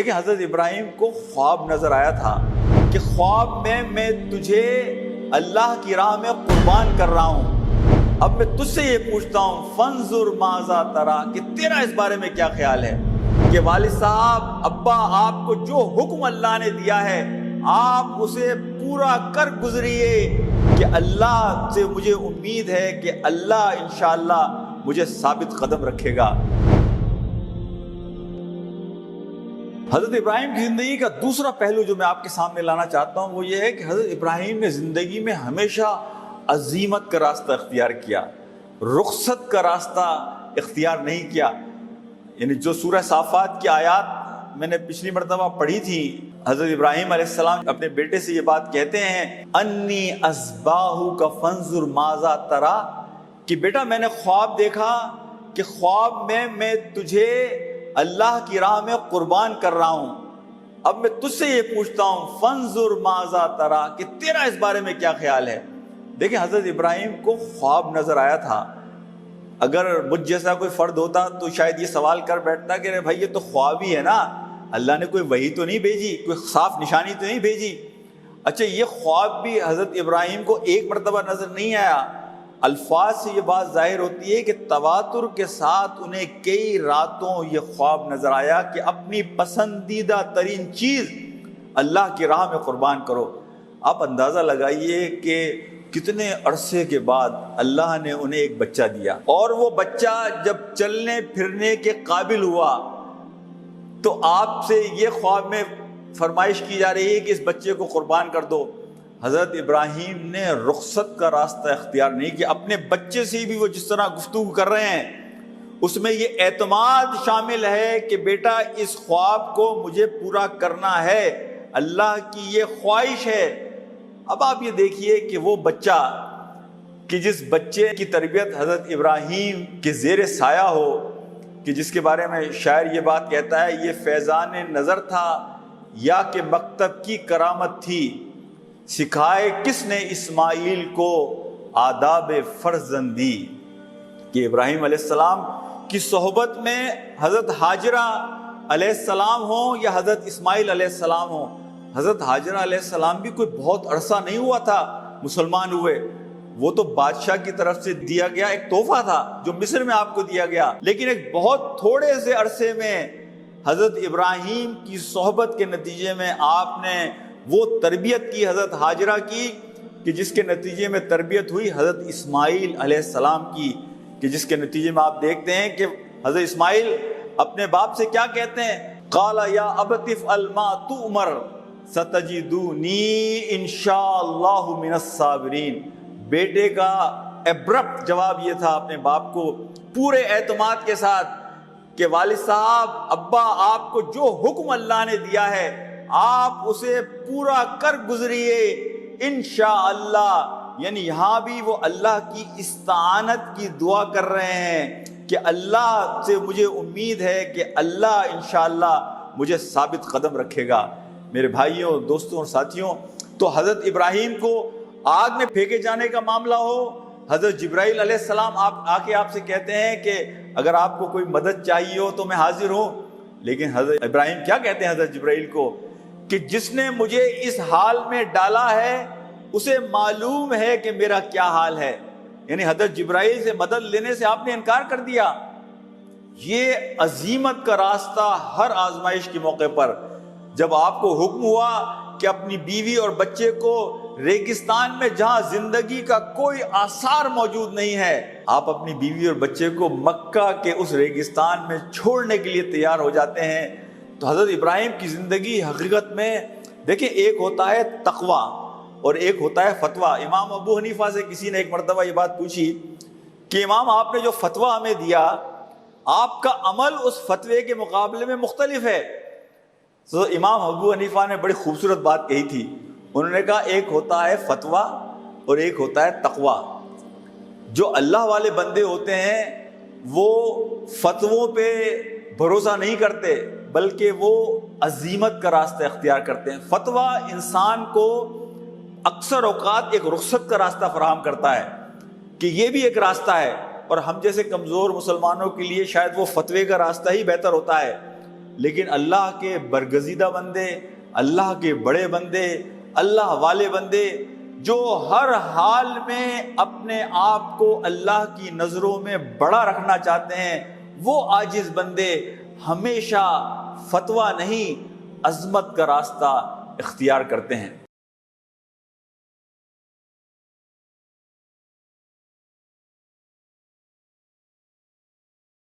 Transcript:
دیکھیں حضرت ابراہیم کو خواب نظر آیا تھا کہ خواب میں تجھے اللہ کی راہ میں قربان کر رہا ہوں۔ اب میں تجھ سے یہ پوچھتا ہوں فانظر ماذا ترا، کہ تیرا اس بارے میں کیا خیال ہے کہ والد صاحب ابا آپ کو جو حکم اللہ نے دیا ہے آپ اسے پورا کر گزریے، کہ اللہ سے مجھے امید ہے کہ اللہ انشاءاللہ مجھے ثابت قدم رکھے گا۔ حضرت ابراہیم کی زندگی کا دوسرا پہلو جو میں آپ کے سامنے لانا چاہتا ہوں وہ یہ ہے کہ حضرت ابراہیم نے زندگی میں ہمیشہ عزیمت کا راستہ اختیار کیا، رخصت کا راستہ اختیار نہیں کیا۔ یعنی جو سورہ صافات کی آیات میں نے پچھلی مرتبہ پڑھی تھی، حضرت ابراہیم علیہ السلام اپنے بیٹے سے یہ بات کہتے ہیں انی اذباحک فانظر ماذا ترا، کہ بیٹا میں نے خواب دیکھا کہ خواب میں تجھے اللہ کی راہ میں قربان کر رہا ہوں۔ اب میں تجھ سے یہ پوچھتا ہوں فانظر ماذا ترا، کہ تیرا اس بارے میں کیا خیال ہے۔ دیکھیں حضرت ابراہیم کو خواب نظر آیا تھا۔ اگر مجھ جیسا کوئی فرد ہوتا تو شاید یہ سوال کر بیٹھتا کہ بھائی یہ تو خواب ہی ہے نا، اللہ نے کوئی وحی تو نہیں بھیجی، کوئی صاف نشانی تو نہیں بھیجی۔ اچھا یہ خواب بھی حضرت ابراہیم کو ایک مرتبہ نظر نہیں آیا۔ الفاظ سے یہ بات ظاہر ہوتی ہے کہ تواتر کے ساتھ انہیں کئی راتوں یہ خواب نظر آیا کہ اپنی پسندیدہ ترین چیز اللہ کی راہ میں قربان کرو۔ آپ اندازہ لگائیے کہ کتنے عرصے کے بعد اللہ نے انہیں ایک بچہ دیا، اور وہ بچہ جب چلنے پھرنے کے قابل ہوا تو آپ سے یہ خواب میں فرمائش کی جا رہی ہے کہ اس بچے کو قربان کر دو۔ حضرت ابراہیم نے رخصت کا راستہ اختیار نہیں کیا۔ اپنے بچے سے بھی وہ جس طرح گفتگو کر رہے ہیں اس میں یہ اعتماد شامل ہے کہ بیٹا اس خواب کو مجھے پورا کرنا ہے، اللہ کی یہ خواہش ہے۔ اب آپ یہ دیکھیے کہ وہ بچہ کہ جس بچے کی تربیت حضرت ابراہیم کے زیر سایہ ہو، کہ جس کے بارے میں شاعر یہ بات کہتا ہے یہ فیضان نظر تھا یا کہ مکتب کی کرامت تھی، سکھائے کس نے اسماعیل کو آداب فرزندی، کہ ابراہیم علیہ السلام کی صحبت میں حضرت ہاجرہ علیہ السلام ہوں یا حضرت اسماعیل علیہ السلام ہوں۔ حضرت ہاجرہ علیہ السلام بھی کوئی بہت عرصہ نہیں ہوا تھا مسلمان ہوئے، وہ تو بادشاہ کی طرف سے دیا گیا ایک تحفہ تھا جو مصر میں آپ کو دیا گیا، لیکن ایک بہت تھوڑے سے عرصے میں حضرت ابراہیم کی صحبت کے نتیجے میں آپ نے وہ تربیت کی حضرت ہاجرہ کی، کہ جس کے نتیجے میں تربیت ہوئی حضرت اسماعیل علیہ السلام کی، کہ جس کے نتیجے میں آپ دیکھتے ہیں کہ حضرت اسماعیل اپنے باپ سے کیا کہتے ہیں قال یا ابت افعل ما تؤمر ستجدونی انشاءاللہ من الصابرین۔ بیٹے کا ایبرپٹ جواب یہ تھا اپنے باپ کو پورے اعتماد کے ساتھ کہ والد صاحب ابا آپ کو جو حکم اللہ نے دیا ہے آپ اسے پورا کر گزریے انشاءاللہ۔ یعنی یہاں بھی وہ اللہ کی استعانت کی دعا کر رہے ہیں کہ اللہ سے مجھے امید ہے کہ اللہ انشاءاللہ مجھے ثابت قدم رکھے گا۔ میرے بھائیوں، دوستوں اور ساتھیوں، تو حضرت ابراہیم کو آگ میں پھینکے جانے کا معاملہ ہو، حضرت جبرائیل علیہ السلام آپ سے کہتے ہیں کہ اگر آپ کو کوئی مدد چاہیے ہو تو میں حاضر ہوں، لیکن حضرت ابراہیم کیا کہتے ہیں حضرت جبرائیل کو کہ جس نے مجھے اس حال میں ڈالا ہے اسے معلوم ہے کہ میرا کیا حال ہے۔ یعنی حضرت جبرائیل سے مدد لینے سے آپ نے انکار کر دیا۔ یہ عزیمت کا راستہ ہر آزمائش کے موقع پر جب آپ کو حکم ہوا کہ اپنی بیوی اور بچے کو ریگستان میں جہاں زندگی کا کوئی آثار موجود نہیں ہے، آپ اپنی بیوی اور بچے کو مکہ کے اس ریگستان میں چھوڑنے کے لیے تیار ہو جاتے ہیں۔ تو حضرت ابراہیم کی زندگی حقیقت میں دیکھیں ایک ہوتا ہے تقوی اور ایک ہوتا ہے فتویٰ۔ امام ابو حنیفہ سے کسی نے ایک مرتبہ یہ بات پوچھی کہ امام آپ نے جو فتویٰ ہمیں دیا آپ کا عمل اس فتوے کے مقابلے میں مختلف ہے۔ تو امام ابو حنیفہ نے بڑی خوبصورت بات کہی تھی، انہوں نے کہا ایک ہوتا ہے فتویٰ اور ایک ہوتا ہے تقویٰ۔ جو اللہ والے بندے ہوتے ہیں وہ فتووں پہ بھروسہ نہیں کرتے بلکہ وہ عزیمت کا راستہ اختیار کرتے ہیں۔ فتویٰ انسان کو اکثر اوقات ایک رخصت کا راستہ فراہم کرتا ہے کہ یہ بھی ایک راستہ ہے، اور ہم جیسے کمزور مسلمانوں کے لیے شاید وہ فتوے کا راستہ ہی بہتر ہوتا ہے۔ لیکن اللہ کے برگزیدہ بندے، اللہ کے بڑے بندے، اللہ والے بندے جو ہر حال میں اپنے آپ کو اللہ کی نظروں میں بڑا رکھنا چاہتے ہیں، وہ عاجز بندے ہمیشہ فتویٰ نہیں عظمت کا راستہ اختیار کرتے ہیں۔